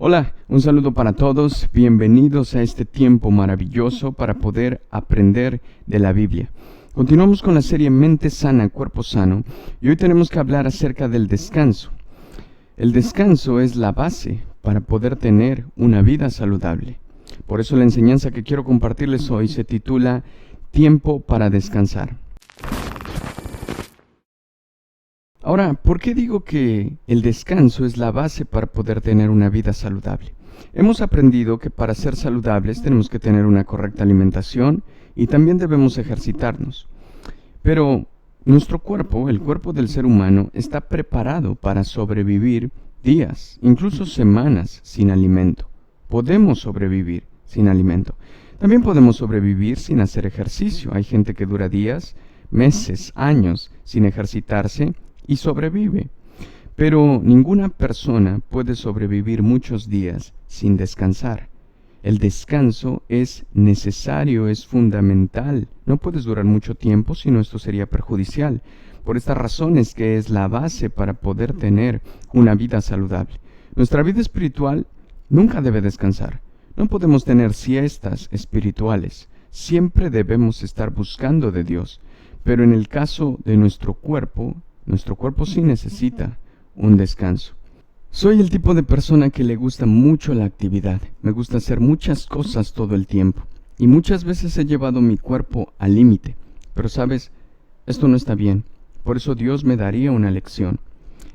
Hola, un saludo para todos, bienvenidos a este tiempo maravilloso para poder aprender de la Biblia. Continuamos con la serie Mente Sana, Cuerpo Sano y hoy tenemos que hablar acerca del descanso. El descanso es la base para poder tener una vida saludable. Por eso la enseñanza que quiero compartirles hoy se titula Tiempo para descansar. Ahora, ¿por qué digo que el descanso es la base para poder tener una vida saludable? Hemos aprendido que para ser saludables tenemos que tener una correcta alimentación y también debemos ejercitarnos. Pero nuestro cuerpo, el cuerpo del ser humano, está preparado para sobrevivir días, incluso semanas sin alimento. Podemos sobrevivir sin alimento. También podemos sobrevivir sin hacer ejercicio. Hay gente que dura días, meses, años sin ejercitarse y sobrevive. Pero ninguna persona puede sobrevivir muchos días sin descansar. El descanso es necesario, es fundamental. No puedes durar mucho tiempo, sino esto sería perjudicial. Por estas razones que es la base para poder tener una vida saludable. Nuestra vida espiritual nunca debe descansar. No podemos tener siestas espirituales. Siempre debemos estar buscando de Dios. Pero en el caso de nuestro cuerpo sí necesita un descanso. Soy el tipo de persona que le gusta mucho la actividad. Me gusta hacer muchas cosas todo el tiempo. Y muchas veces he llevado mi cuerpo al límite. Pero sabes, esto no está bien. Por eso Dios me daría una lección.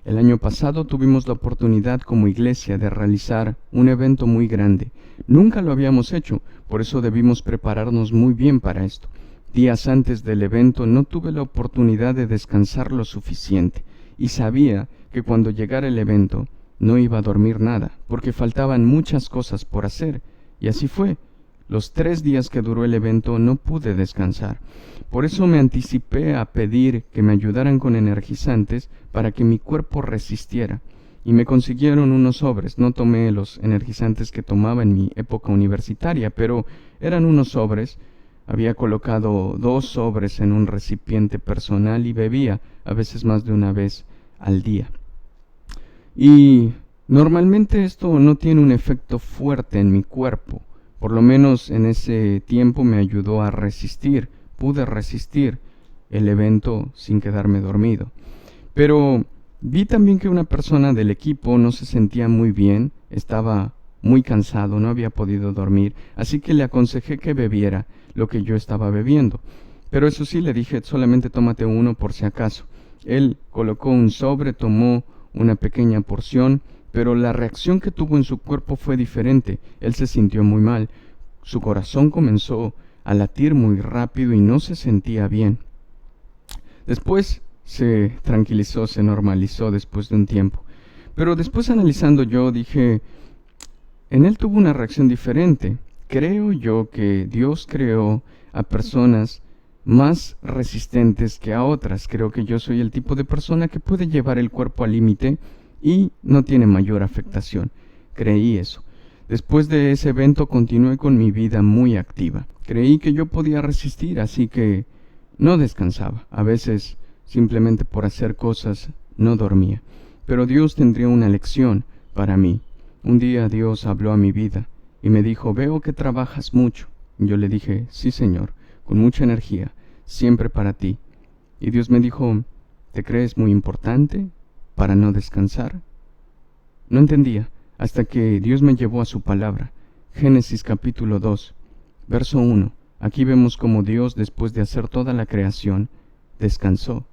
El año pasado tuvimos la oportunidad como iglesia de realizar un evento muy grande. Nunca lo habíamos hecho, por eso debimos prepararnos muy bien para esto. Días antes del evento no tuve la oportunidad de descansar lo suficiente y sabía que cuando llegara el evento no iba a dormir nada porque faltaban muchas cosas por hacer y así fue. Los 3 días que duró el evento no pude descansar. Por eso me anticipé a pedir que me ayudaran con energizantes para que mi cuerpo resistiera y me consiguieron unos sobres. No tomé los energizantes que tomaba en mi época universitaria, pero eran unos sobres. Había colocado 2 sobres en un recipiente personal y bebía a veces más de una vez al día. Y normalmente esto no tiene un efecto fuerte en mi cuerpo. Por lo menos en ese tiempo me ayudó a resistir. Pude resistir el evento sin quedarme dormido. Pero vi también que una persona del equipo no se sentía muy bien, estaba muy cansado, no había podido dormir, así que le aconsejé que bebiera lo que yo estaba bebiendo. Pero eso sí, le dije, solamente tómate uno por si acaso. Él colocó un sobre, tomó una pequeña porción, pero la reacción que tuvo en su cuerpo fue diferente. Él se sintió muy mal. Su corazón comenzó a latir muy rápido y no se sentía bien. Después se tranquilizó, se normalizó después de un tiempo. Pero después analizando yo dije, en él tuvo una reacción diferente. Creo yo que Dios creó a personas más resistentes que a otras. Creo que yo soy el tipo de persona que puede llevar el cuerpo al límite y no tiene mayor afectación. Creí eso. Después de ese evento continué con mi vida muy activa. Creí que yo podía resistir, así que no descansaba. A veces, simplemente por hacer cosas, no dormía. Pero Dios tendría una lección para mí. Un día Dios habló a mi vida y me dijo, veo que trabajas mucho. Yo le dije, sí Señor, con mucha energía, siempre para ti. Y Dios me dijo, ¿te crees muy importante para no descansar? No entendía, hasta que Dios me llevó a su palabra. Génesis capítulo 2, verso 1. Aquí vemos cómo Dios, después de hacer toda la creación, descansó.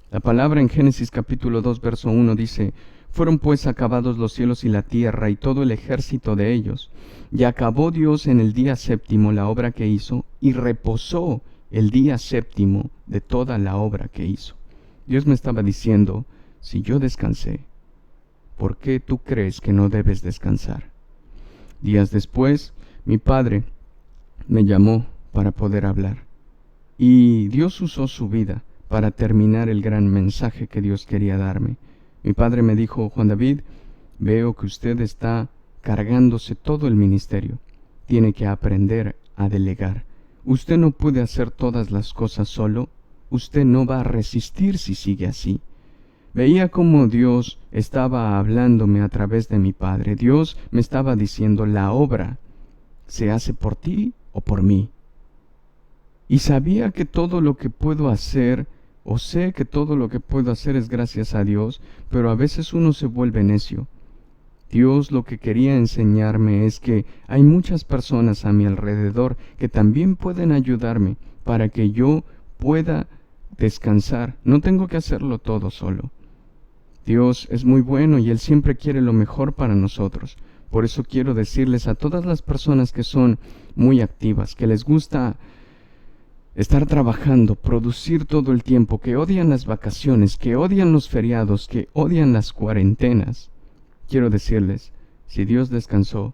La palabra en Génesis capítulo 2, verso 1 dice, fueron pues acabados los cielos y la tierra y todo el ejército de ellos. Y acabó Dios en el día séptimo la obra que hizo y reposó el día séptimo de toda la obra que hizo. Dios me estaba diciendo, si yo descansé, ¿por qué tú crees que no debes descansar? Días después, mi padre me llamó para poder hablar. Y Dios usó su vida para terminar el gran mensaje que Dios quería darme. Mi padre me dijo, Juan David, veo que usted está cargándose todo el ministerio. Tiene que aprender a delegar. Usted no puede hacer todas las cosas solo. Usted no va a resistir si sigue así. Veía cómo Dios estaba hablándome a través de mi Padre. Dios me estaba diciendo, la obra se hace por ti o por mí. Y sabía que todo lo que puedo hacer, o sé que todo lo que puedo hacer es gracias a Dios, pero a veces uno se vuelve necio. Dios lo que quería enseñarme es que hay muchas personas a mi alrededor que también pueden ayudarme para que yo pueda descansar. No tengo que hacerlo todo solo. Dios es muy bueno y Él siempre quiere lo mejor para nosotros. Por eso quiero decirles a todas las personas que son muy activas, que les gusta estar trabajando, producir todo el tiempo, que odian las vacaciones, que odian los feriados, que odian las cuarentenas. Quiero decirles, si Dios descansó,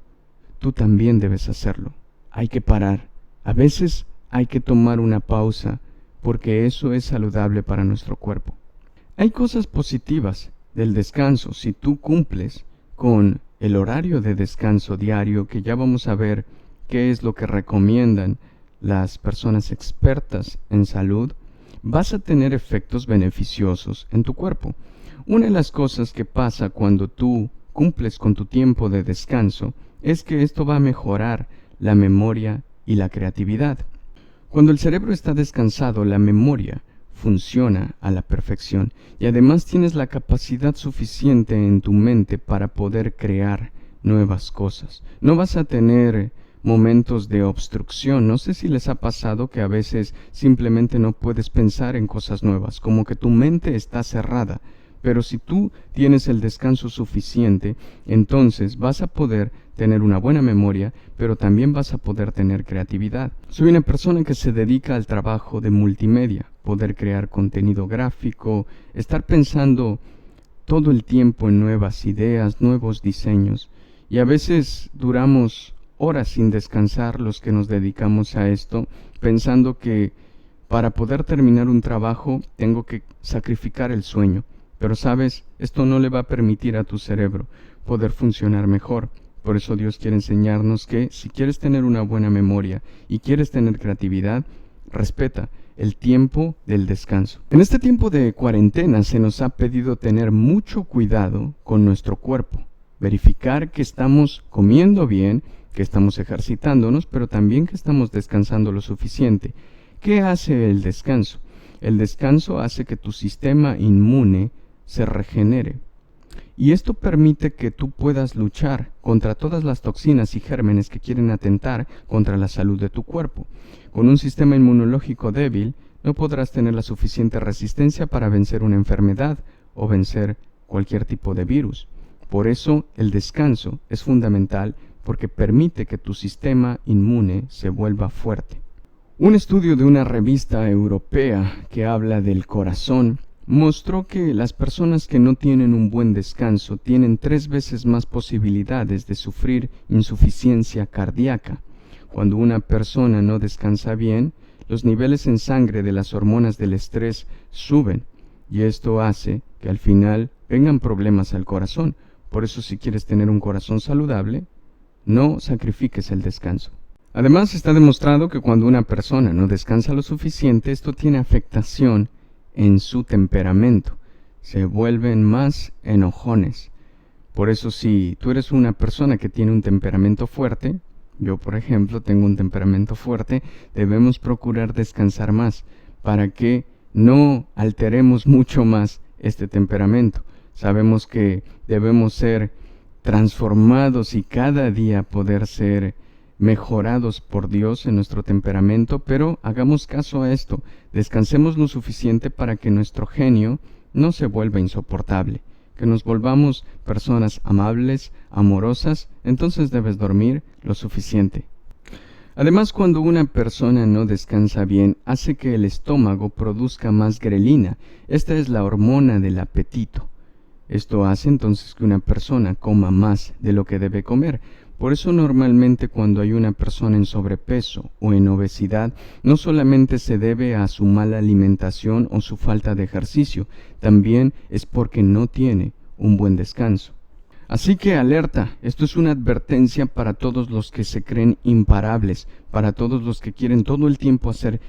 tú también debes hacerlo. Hay que parar. A veces hay que tomar una pausa, porque eso es saludable para nuestro cuerpo. Hay cosas positivas del descanso si tú cumples con el horario de descanso diario, que ya vamos a ver qué es lo que recomiendan las personas expertas en salud. Vas a tener efectos beneficiosos en tu cuerpo. Una de las cosas que pasa cuando tú cumples con tu tiempo de descanso es que esto va a mejorar la memoria y la creatividad. Cuando el cerebro está descansado, la memoria funciona a la perfección y además tienes la capacidad suficiente en tu mente para poder crear nuevas cosas. No vas a tener momentos de obstrucción. No sé si les ha pasado que a veces simplemente no puedes pensar en cosas nuevas, como que tu mente está cerrada. Pero si tú tienes el descanso suficiente, entonces vas a poder tener una buena memoria, pero también vas a poder tener creatividad. Soy una persona que se dedica al trabajo de multimedia, poder crear contenido gráfico, estar pensando todo el tiempo en nuevas ideas, nuevos diseños. Y a veces duramos horas sin descansar los que nos dedicamos a esto, pensando que para poder terminar un trabajo tengo que sacrificar el sueño. Pero sabes, esto no le va a permitir a tu cerebro poder funcionar mejor. Por eso Dios quiere enseñarnos que si quieres tener una buena memoria y quieres tener creatividad, respeta el tiempo del descanso. En este tiempo de cuarentena se nos ha pedido tener mucho cuidado con nuestro cuerpo, verificar que estamos comiendo bien, que estamos ejercitándonos, pero también que estamos descansando lo suficiente. ¿Qué hace el descanso? El descanso hace que tu sistema inmune se regenere. Y esto permite que tú puedas luchar contra todas las toxinas y gérmenes que quieren atentar contra la salud de tu cuerpo. Con un sistema inmunológico débil, no podrás tener la suficiente resistencia para vencer una enfermedad o vencer cualquier tipo de virus. Por eso, el descanso es fundamental porque permite que tu sistema inmune se vuelva fuerte. Un estudio de una revista europea que habla del corazón mostró que las personas que no tienen un buen descanso tienen 3 veces más posibilidades de sufrir insuficiencia cardíaca. Cuando una persona no descansa bien, los niveles en sangre de las hormonas del estrés suben y esto hace que al final vengan problemas al corazón. Por eso, si quieres tener un corazón saludable, no sacrifiques el descanso. Además, está demostrado que cuando una persona no descansa lo suficiente, esto tiene afectación en su temperamento. Se vuelven más enojones. Por eso, si tú eres una persona que tiene un temperamento fuerte, yo por ejemplo tengo un temperamento fuerte, debemos procurar descansar más para que no alteremos mucho más este temperamento. Sabemos que debemos ser transformados y cada día poder ser mejorados por Dios en nuestro temperamento, pero hagamos caso a esto, descansemos lo suficiente para que nuestro genio no se vuelva insoportable, que nos volvamos personas amables, amorosas, entonces debes dormir lo suficiente. Además, cuando una persona no descansa bien, hace que el estómago produzca más grelina. Esta es la hormona del apetito. Esto hace entonces que una persona coma más de lo que debe comer. Por eso normalmente cuando hay una persona en sobrepeso o en obesidad, no solamente se debe a su mala alimentación o su falta de ejercicio, también es porque no tiene un buen descanso. Así que alerta, esto es una advertencia para todos los que se creen imparables, para todos los que quieren todo el tiempo hacer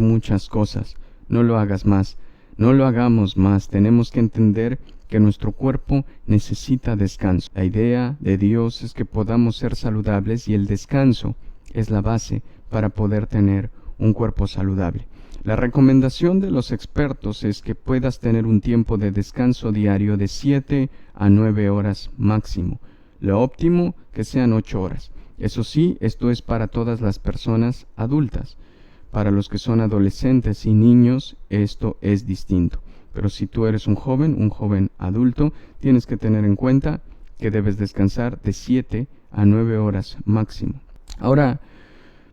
muchas cosas. No lo hagas más. No lo hagamos más. Tenemos que entender que nuestro cuerpo necesita descanso. La idea de Dios es que podamos ser saludables y el descanso es la base para poder tener un cuerpo saludable. La recomendación de los expertos es que puedas tener un tiempo de descanso diario de 7 a 9 horas máximo. Lo óptimo que sean 8 horas. Eso sí, esto es para todas las personas adultas. Para los que son adolescentes y niños, esto es distinto. Pero si tú eres un joven adulto, tienes que tener en cuenta que debes descansar de 7 a 9 horas máximo. Ahora,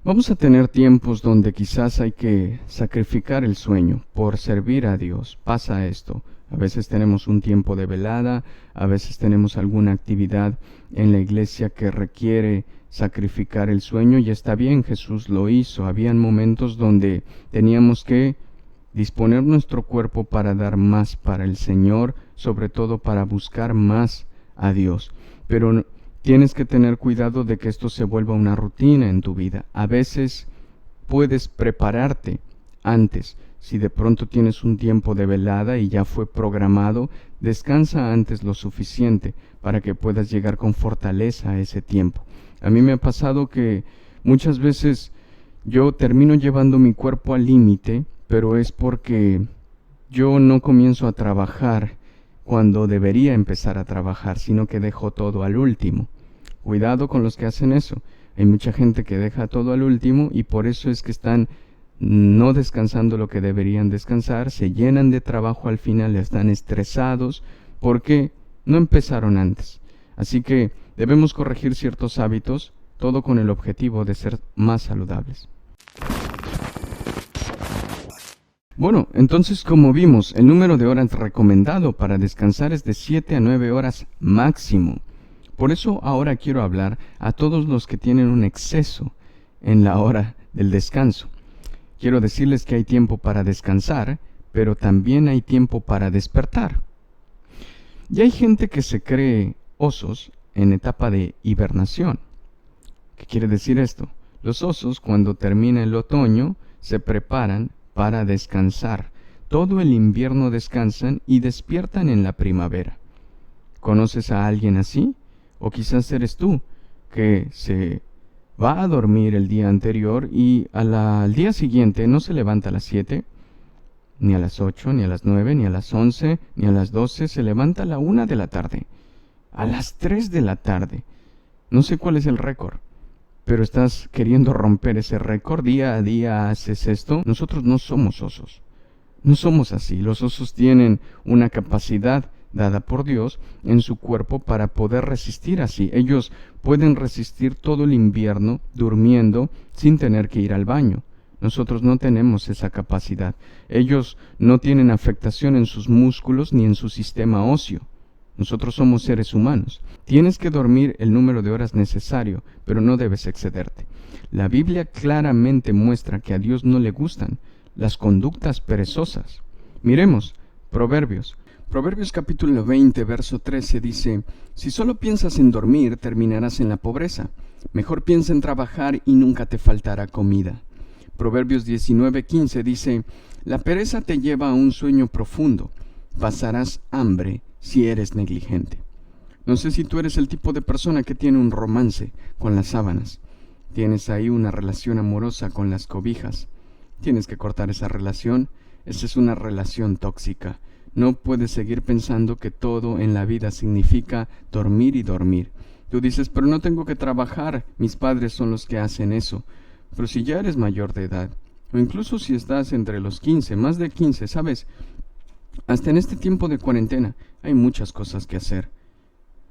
vamos a tener tiempos donde quizás hay que sacrificar el sueño por servir a Dios. Pasa esto. A veces tenemos un tiempo de velada, a veces tenemos alguna actividad en la iglesia que requiere sacrificar el sueño y está bien, Jesús lo hizo. Habían momentos donde teníamos que disponer nuestro cuerpo para dar más para el Señor, sobre todo para buscar más a Dios. Pero tienes que tener cuidado de que esto se vuelva una rutina en tu vida. A veces puedes prepararte antes. Si de pronto tienes un tiempo de velada y ya fue programado, descansa antes lo suficiente para que puedas llegar con fortaleza a ese tiempo. A mí me ha pasado que muchas veces yo termino llevando mi cuerpo al límite, pero es porque yo no comienzo a trabajar cuando debería empezar a trabajar, sino que dejo todo al último. Cuidado con los que hacen eso. Hay mucha gente que deja todo al último y por eso es que están no descansando lo que deberían descansar, se llenan de trabajo al final, están estresados porque no empezaron antes. Así que debemos corregir ciertos hábitos, todo con el objetivo de ser más saludables. Bueno, entonces como vimos, el número de horas recomendado para descansar es de 7 a 9 horas máximo. Por eso ahora quiero hablar a todos los que tienen un exceso en la hora del descanso. Quiero decirles que hay tiempo para descansar, pero también hay tiempo para despertar. Y hay gente que se cree osos en etapa de hibernación. ¿Qué quiere decir esto? Los osos, cuando termina el otoño, se preparan para descansar. Todo el invierno descansan y despiertan en la primavera. ¿Conoces a alguien así? O quizás eres tú, que se va a dormir el día anterior y al día siguiente no se levanta a las 7, ni a las 8, ni a las 9, ni a las 11, ni a las 12, se levanta a la 1 de la tarde, a las 3 de la tarde. No sé cuál es el récord, pero estás queriendo romper ese récord. Día a día haces esto. Nosotros no somos osos. No somos así. Los osos tienen una capacidad dada por Dios en su cuerpo para poder resistir así. Ellos pueden resistir todo el invierno durmiendo sin tener que ir al baño. Nosotros no tenemos esa capacidad. Ellos no tienen afectación en sus músculos ni en su sistema óseo. Nosotros somos seres humanos. Tienes que dormir el número de horas necesario, pero no debes excederte. La Biblia claramente muestra que a Dios no le gustan las conductas perezosas. Miremos, Proverbios capítulo 20, verso 13 dice: si solo piensas en dormir, terminarás en la pobreza. Mejor piensa en trabajar y nunca te faltará comida. Proverbios 19:15 dice: la pereza te lleva a un sueño profundo. Pasarás hambre si eres negligente. No sé si tú eres el tipo de persona que tiene un romance con las sábanas. Tienes ahí una relación amorosa con las cobijas. Tienes que cortar esa relación. Esa es una relación tóxica. No puedes seguir pensando que todo en la vida significa dormir y dormir. Tú dices, pero no tengo que trabajar, mis padres son los que hacen eso. Pero si ya eres mayor de edad, o incluso si estás entre los 15, más de 15, ¿sabes? Hasta en este tiempo de cuarentena hay muchas cosas que hacer.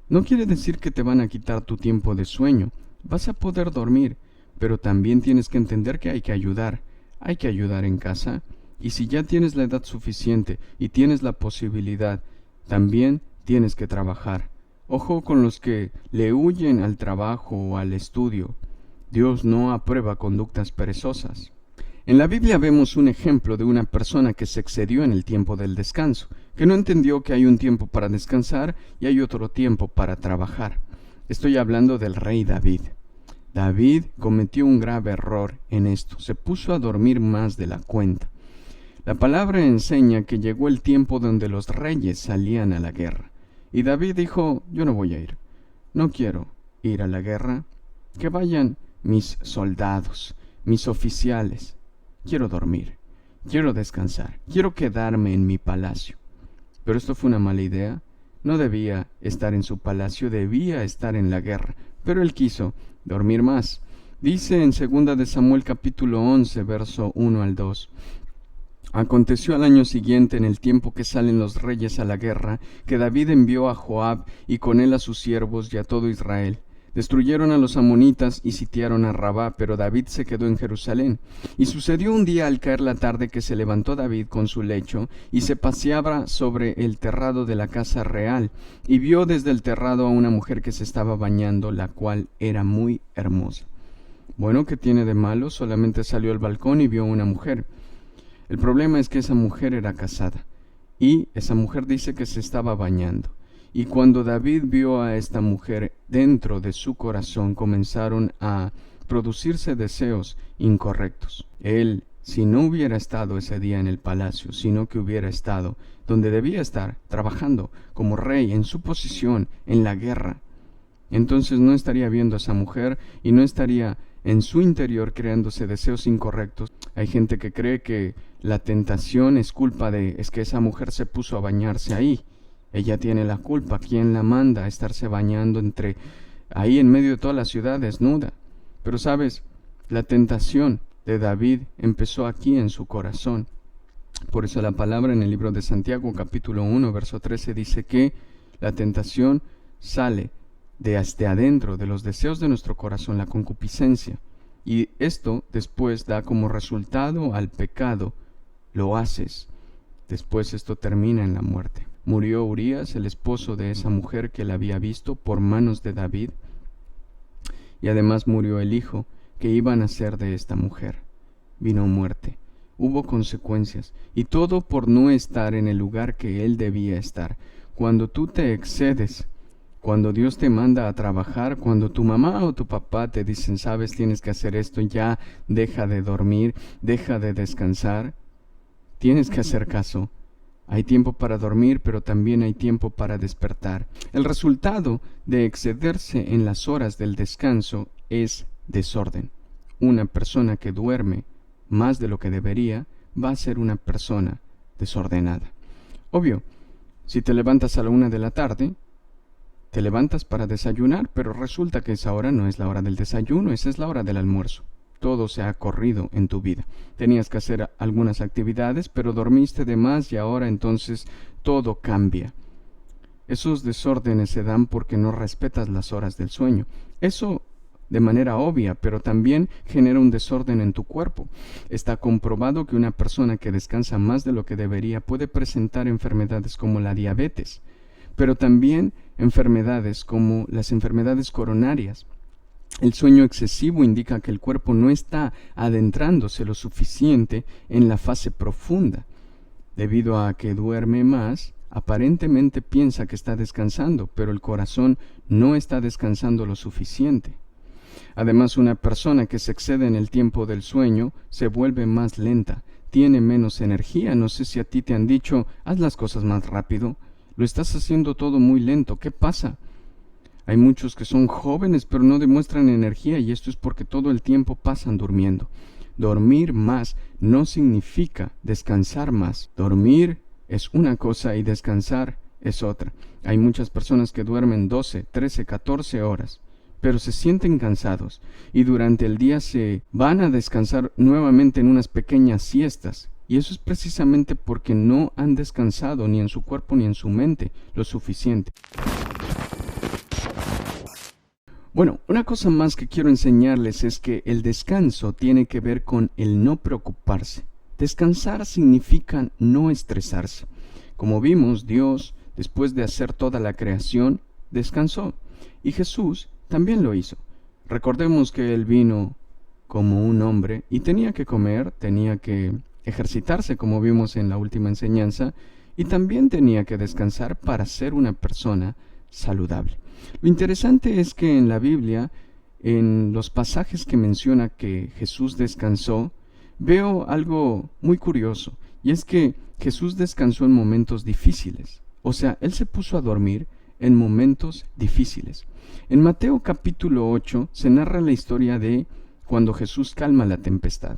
No quiere decir que te van a quitar tu tiempo de sueño. Vas a poder dormir, pero también tienes que entender que hay que ayudar. Hay que ayudar en casa. Y si ya tienes la edad suficiente y tienes la posibilidad, también tienes que trabajar. Ojo con los que le huyen al trabajo o al estudio. Dios no aprueba conductas perezosas. En la Biblia vemos un ejemplo de una persona que se excedió en el tiempo del descanso, que no entendió que hay un tiempo para descansar y hay otro tiempo para trabajar. Estoy hablando del rey David. David cometió un grave error en esto. Se puso a dormir más de la cuenta. La palabra enseña que llegó el tiempo donde los reyes salían a la guerra. Y David dijo, yo no voy a ir. No quiero ir a la guerra. Que vayan mis soldados, mis oficiales. Quiero dormir. Quiero descansar. Quiero quedarme en mi palacio. Pero esto fue una mala idea. No debía estar en su palacio, debía estar en la guerra. Pero él quiso dormir más. Dice en 2 de Samuel capítulo 11, verso 1 al 2. Aconteció al año siguiente, en el tiempo que salen los reyes a la guerra, que David envió a Joab y con él a sus siervos y a todo Israel. Destruyeron a los amonitas y sitiaron a Rabá, pero David se quedó en Jerusalén. Y sucedió un día al caer la tarde que se levantó David con su lecho y se paseaba sobre el terrado de la casa real, y vio desde el terrado a una mujer que se estaba bañando, la cual era muy hermosa. Bueno, ¿qué tiene de malo? Solamente salió al balcón y vio a una mujer. El problema es que esa mujer era casada, y esa mujer dice que se estaba bañando. Y cuando David vio a esta mujer, dentro de su corazón comenzaron a producirse deseos incorrectos. Él, si no hubiera estado ese día en el palacio, sino que hubiera estado donde debía estar, trabajando como rey en su posición en la guerra, entonces no estaría viendo a esa mujer y no estaría en su interior creándose deseos incorrectos. Hay gente que cree que la tentación es culpa es que esa mujer se puso a bañarse ahí. Ella tiene la culpa. ¿Quién la manda a estarse bañando ahí en medio de toda la ciudad desnuda? Pero sabes, la tentación de David empezó aquí en su corazón. Por eso la palabra en el libro de Santiago capítulo 1 verso 13 dice que la tentación sale desde adentro de los deseos de nuestro corazón, la concupiscencia. Y esto después da como resultado al pecado. Lo haces. Después esto termina en la muerte. Murió Urías, el esposo de esa mujer que la había visto, por manos de David. Y además murió el hijo que iba a nacer de esta mujer. Vino muerte. Hubo consecuencias. Y todo por no estar en el lugar que él debía estar. Cuando tú te excedes, cuando Dios te manda a trabajar, cuando tu mamá o tu papá te dicen, sabes, tienes que hacer esto, ya deja de dormir, deja de descansar, tienes que hacer caso. Hay tiempo para dormir, pero también hay tiempo para despertar. El resultado de excederse en las horas del descanso es desorden. Una persona que duerme más de lo que debería va a ser una persona desordenada. Obvio, si te levantas a la 1 de la tarde, te levantas para desayunar, pero resulta que esa hora no es la hora del desayuno, esa es la hora del almuerzo. Todo se ha corrido en tu vida. Tenías que hacer algunas actividades, pero dormiste de más y ahora entonces todo cambia. Esos desórdenes se dan porque no respetas las horas del sueño. Eso de manera obvia, pero también genera un desorden en tu cuerpo. Está comprobado que una persona que descansa más de lo que debería puede presentar enfermedades como la diabetes, pero también enfermedades como las enfermedades coronarias. El sueño excesivo indica que el cuerpo no está adentrándose lo suficiente en la fase profunda. Debido a que duerme más, aparentemente piensa que está descansando, pero el corazón no está descansando lo suficiente. Además, una persona que se excede en el tiempo del sueño se vuelve más lenta, tiene menos energía. No sé si a ti te han dicho, haz las cosas más rápido, lo estás haciendo todo muy lento, ¿qué pasa? Hay muchos que son jóvenes pero no demuestran energía y esto es porque todo el tiempo pasan durmiendo. Dormir más no significa descansar más. Dormir es una cosa y descansar es otra. Hay muchas personas que duermen 12, 13, 14 horas, pero se sienten cansados y durante el día se van a descansar nuevamente en unas pequeñas siestas. Y eso es precisamente porque no han descansado ni en su cuerpo ni en su mente lo suficiente. Bueno, una cosa más que quiero enseñarles es que el descanso tiene que ver con el no preocuparse. Descansar significa no estresarse. Como vimos, Dios, después de hacer toda la creación, descansó. Y Jesús también lo hizo. Recordemos que Él vino como un hombre y tenía que comer, tenía que ejercitarse, como vimos en la última enseñanza, y también tenía que descansar para ser una persona saludable. Lo interesante es que en la Biblia, en los pasajes que menciona que Jesús descansó, veo algo muy curioso. Y es que Jesús descansó en momentos difíciles. O sea, Él se puso a dormir en momentos difíciles. En Mateo capítulo 8 se narra la historia de cuando Jesús calma la tempestad.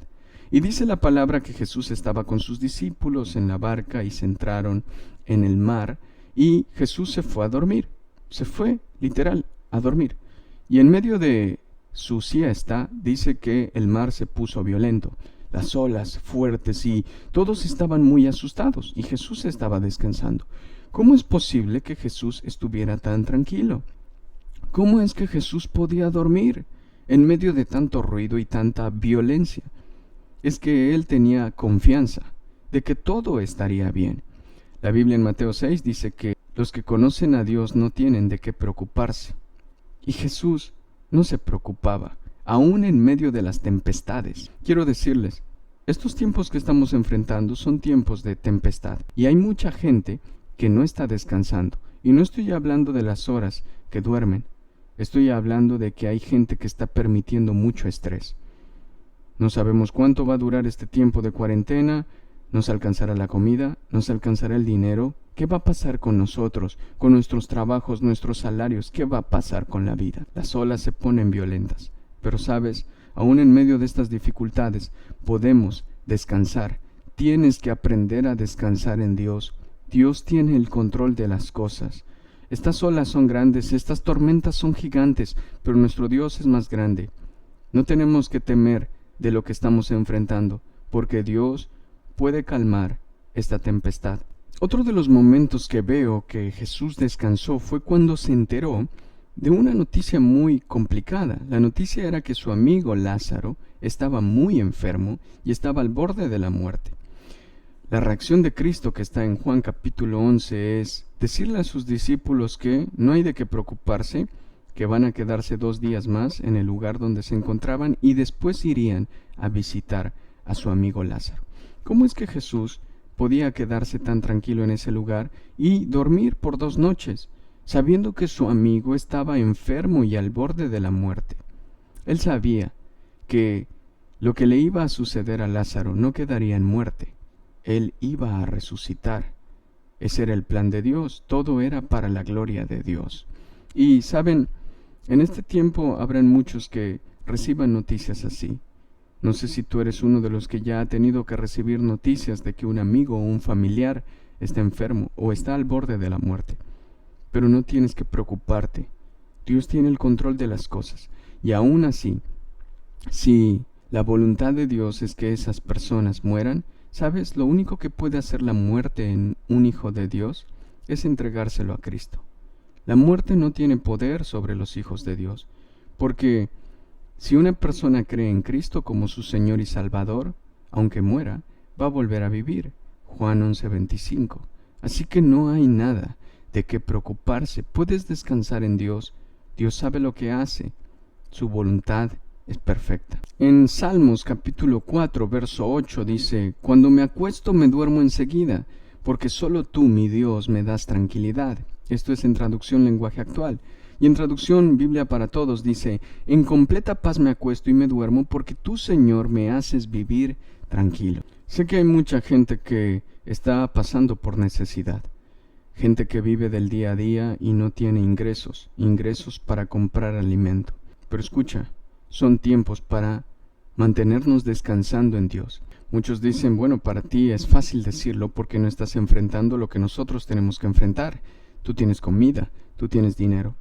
Y dice la palabra que Jesús estaba con sus discípulos en la barca y se entraron en el mar y Jesús se fue a dormir. Se fue, literal, a dormir. Y en medio de su siesta dice que el mar se puso violento, las olas fuertes y todos estaban muy asustados y Jesús estaba descansando. ¿Cómo es posible que Jesús estuviera tan tranquilo? ¿Cómo es que Jesús podía dormir en medio de tanto ruido y tanta violencia? Es que Él tenía confianza de que todo estaría bien. La Biblia en Mateo 6 dice que los que conocen a Dios no tienen de qué preocuparse. Y Jesús no se preocupaba, aún en medio de las tempestades. Quiero decirles, estos tiempos que estamos enfrentando son tiempos de tempestad. Y hay mucha gente que no está descansando. Y no estoy hablando de las horas que duermen. Estoy hablando de que hay gente que está permitiendo mucho estrés. No sabemos cuánto va a durar este tiempo de cuarentena, nos alcanzará la comida, nos alcanzará el dinero. ¿Qué va a pasar con nosotros, con nuestros trabajos, nuestros salarios? ¿Qué va a pasar con la vida? Las olas se ponen violentas. Pero sabes, aún en medio de estas dificultades, podemos descansar. Tienes que aprender a descansar en Dios. Dios tiene el control de las cosas. Estas olas son grandes, estas tormentas son gigantes, pero nuestro Dios es más grande. No tenemos que temer de lo que estamos enfrentando, porque Dios puede calmar esta tempestad. Otro de los momentos que veo que Jesús descansó fue cuando se enteró de una noticia muy complicada. La noticia era que su amigo Lázaro estaba muy enfermo y estaba al borde de la muerte. La reacción de Cristo que está en Juan capítulo 11 es decirle a sus discípulos que no hay de qué preocuparse, que van a quedarse 2 días más en el lugar donde se encontraban y después irían a visitar a su amigo Lázaro. ¿Cómo es que Jesús podía quedarse tan tranquilo en ese lugar y dormir por 2 noches, sabiendo que su amigo estaba enfermo y al borde de la muerte? Él sabía que lo que le iba a suceder a Lázaro no quedaría en muerte. Él iba a resucitar. Ese era el plan de Dios. Todo era para la gloria de Dios. Y, ¿saben? En este tiempo habrán muchos que reciban noticias así. No sé si tú eres uno de los que ya ha tenido que recibir noticias de que un amigo o un familiar está enfermo o está al borde de la muerte. Pero no tienes que preocuparte. Dios tiene el control de las cosas. Y aún así, si la voluntad de Dios es que esas personas mueran, ¿sabes? Lo único que puede hacer la muerte en un hijo de Dios es entregárselo a Cristo. La muerte no tiene poder sobre los hijos de Dios, porque si una persona cree en Cristo como su Señor y Salvador, aunque muera, va a volver a vivir. Juan 11:25. Así que no hay nada de qué preocuparse. Puedes descansar en Dios. Dios sabe lo que hace. Su voluntad es perfecta. En Salmos capítulo 4, verso 8 dice: Cuando me acuesto me duermo enseguida, porque solo tú, mi Dios, me das tranquilidad. Esto es en traducción lenguaje actual. Y en traducción Biblia para Todos dice: En completa paz me acuesto y me duermo, porque tú, Señor, me haces vivir tranquilo. Sé que hay mucha gente que está pasando por necesidad. Gente que vive del día a día y no tiene ingresos para comprar alimento. Pero escucha, son tiempos para mantenernos descansando en Dios. Muchos dicen, bueno, para ti es fácil decirlo porque no estás enfrentando lo que nosotros tenemos que enfrentar. Tú tienes comida, tú tienes dinero.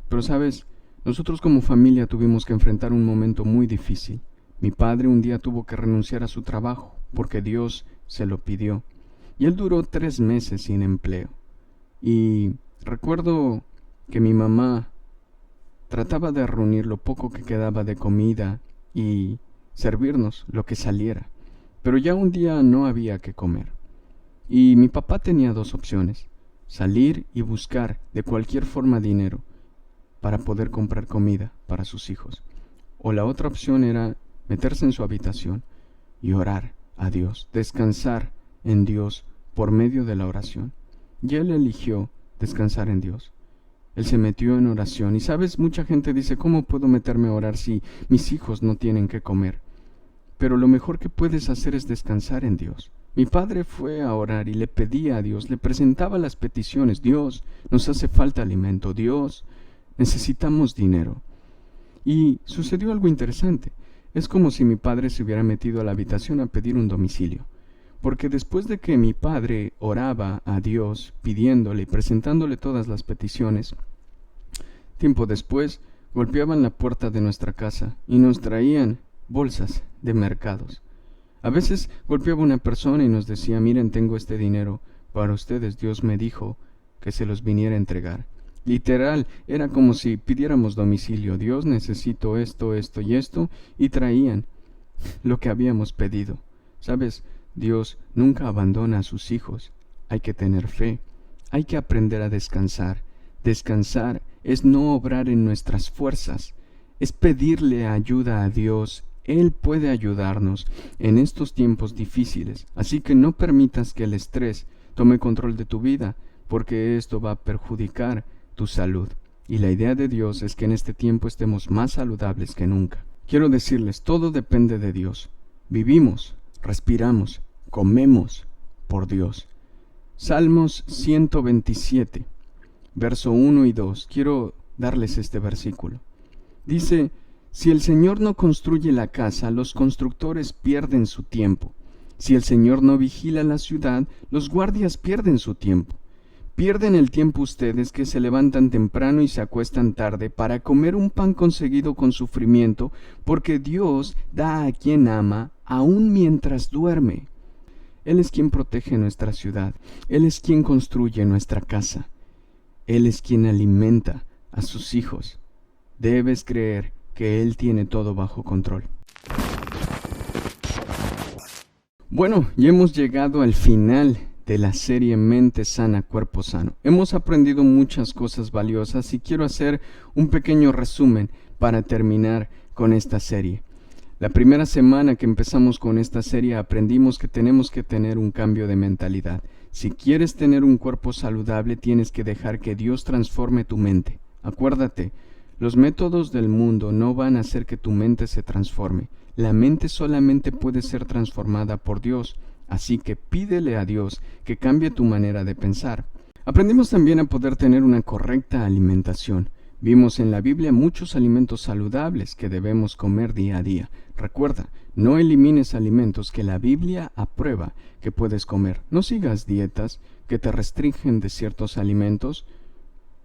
Pero sabes, nosotros como familia tuvimos que enfrentar un momento muy difícil. Mi padre un día tuvo que renunciar a su trabajo porque Dios se lo pidió. Y él duró 3 meses sin empleo. Y recuerdo que mi mamá trataba de reunir lo poco que quedaba de comida y servirnos lo que saliera. Pero ya un día no había que comer. Y mi papá tenía 2 opciones: salir y buscar de cualquier forma dinero para poder comprar comida para sus hijos. O la otra opción era meterse en su habitación y orar a Dios, descansar en Dios por medio de la oración. Y él eligió descansar en Dios. Él se metió en oración. Y sabes, mucha gente dice, ¿cómo puedo meterme a orar si mis hijos no tienen que comer? Pero lo mejor que puedes hacer es descansar en Dios. Mi padre fue a orar y le pedía a Dios, le presentaba las peticiones. Dios, nos hace falta alimento. Dios, necesitamos dinero. Y sucedió algo interesante. Es como si mi padre se hubiera metido a la habitación a pedir un domicilio. Porque después de que mi padre oraba a Dios, pidiéndole y presentándole todas las peticiones, tiempo después golpeaban la puerta de nuestra casa y nos traían bolsas de mercados. A veces golpeaba una persona y nos decía, miren, tengo este dinero para ustedes, Dios me dijo que se los viniera a entregar. Literal, era como si pidiéramos domicilio, Dios, necesito esto, esto y esto, y traían lo que habíamos pedido. ¿Sabes? Dios nunca abandona a sus hijos. Hay que tener fe, hay que aprender a descansar. Descansar es no obrar en nuestras fuerzas, es pedirle ayuda a Dios. Él puede ayudarnos en estos tiempos difíciles, así que no permitas que el estrés tome control de tu vida, porque esto va a perjudicar tu salud. Y la idea de Dios es que en este tiempo estemos más saludables que nunca. Quiero decirles, todo depende de Dios. Vivimos, respiramos, comemos por Dios. Salmos 127, verso 1 y 2. Quiero darles este versículo. Dice, si el Señor no construye la casa, los constructores pierden su tiempo. Si el Señor no vigila la ciudad, los guardias pierden su tiempo. Pierden el tiempo ustedes que se levantan temprano y se acuestan tarde para comer un pan conseguido con sufrimiento, porque Dios da a quien ama, aun mientras duerme. Él es quien protege nuestra ciudad. Él es quien construye nuestra casa. Él es quien alimenta a sus hijos. Debes creer que Él tiene todo bajo control. Bueno, y hemos llegado al final de la serie Mente Sana, Cuerpo Sano. Hemos aprendido muchas cosas valiosas y quiero hacer un pequeño resumen para terminar con esta serie. La primera semana que empezamos con esta serie aprendimos que tenemos que tener un cambio de mentalidad. Si quieres tener un cuerpo saludable, tienes que dejar que Dios transforme tu mente. Acuérdate, los métodos del mundo no van a hacer que tu mente se transforme. La mente solamente puede ser transformada por Dios. Así que pídele a Dios que cambie tu manera de pensar. Aprendimos también a poder tener una correcta alimentación. Vimos en la Biblia muchos alimentos saludables que debemos comer día a día. Recuerda, no elimines alimentos que la Biblia aprueba que puedes comer. No sigas dietas que te restringen de ciertos alimentos.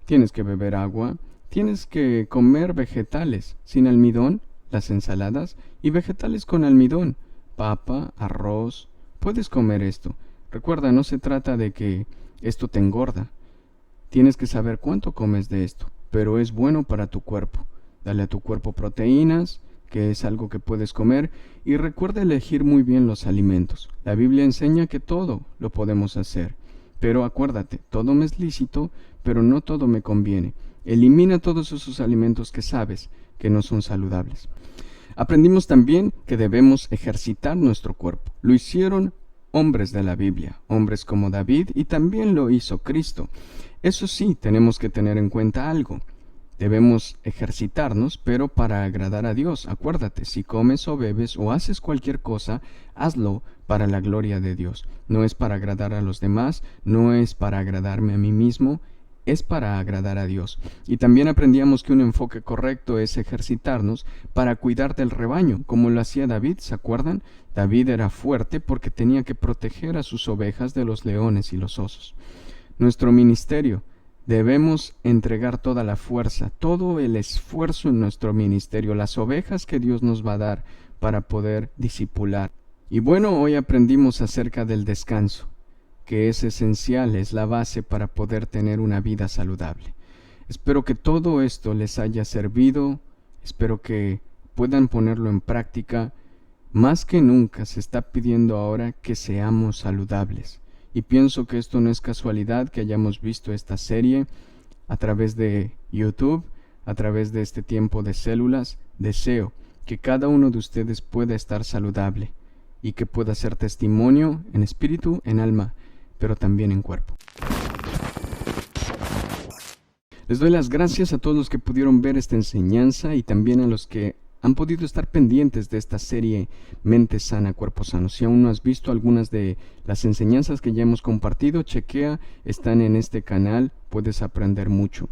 Tienes que beber agua. Tienes que comer vegetales sin almidón, las ensaladas, y vegetales con almidón, papa, arroz. Puedes comer esto. Recuerda, no se trata de que esto te engorda. Tienes que saber cuánto comes de esto, pero es bueno para tu cuerpo. Dale a tu cuerpo proteínas, que es algo que puedes comer, y recuerda elegir muy bien los alimentos. La Biblia enseña que todo lo podemos hacer. Pero acuérdate, todo me es lícito, pero no todo me conviene. Elimina todos esos alimentos que sabes que no son saludables. Aprendimos también que debemos ejercitar nuestro cuerpo. Lo hicieron hombres de la Biblia, hombres como David, y también lo hizo Cristo. Eso sí, tenemos que tener en cuenta algo. Debemos ejercitarnos, pero para agradar a Dios. Acuérdate, si comes o bebes o haces cualquier cosa, hazlo para la gloria de Dios. No es para agradar a los demás, no es para agradarme a mí mismo, es para agradar a Dios. Y también aprendíamos que un enfoque correcto es ejercitarnos para cuidar del rebaño, como lo hacía David, ¿se acuerdan? David era fuerte porque tenía que proteger a sus ovejas de los leones y los osos. Nuestro ministerio, debemos entregar toda la fuerza, todo el esfuerzo en nuestro ministerio, las ovejas que Dios nos va a dar para poder discipular. Y bueno, hoy aprendimos acerca del descanso, que es esencial, es la base para poder tener una vida saludable. Espero que todo esto les haya servido, espero que puedan ponerlo en práctica. Más que nunca se está pidiendo ahora que seamos saludables. Y pienso que esto no es casualidad que hayamos visto esta serie a través de YouTube, a través de este tiempo de células. Deseo que cada uno de ustedes pueda estar saludable y que pueda ser testimonio en espíritu, en alma, pero también en cuerpo. Les doy las gracias a todos los que pudieron ver esta enseñanza y también a los que han podido estar pendientes de esta serie Mente Sana, Cuerpo Sano. Si aún no has visto algunas de las enseñanzas que ya hemos compartido, chequea, están en este canal, puedes aprender mucho.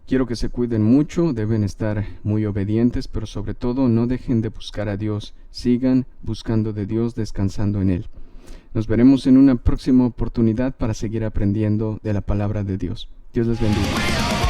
Quiero que se cuiden mucho, deben estar muy obedientes, pero sobre todo no dejen de buscar a Dios. Sigan buscando de Dios, descansando en Él. Nos veremos en una próxima oportunidad para seguir aprendiendo de la palabra de Dios. Dios les bendiga.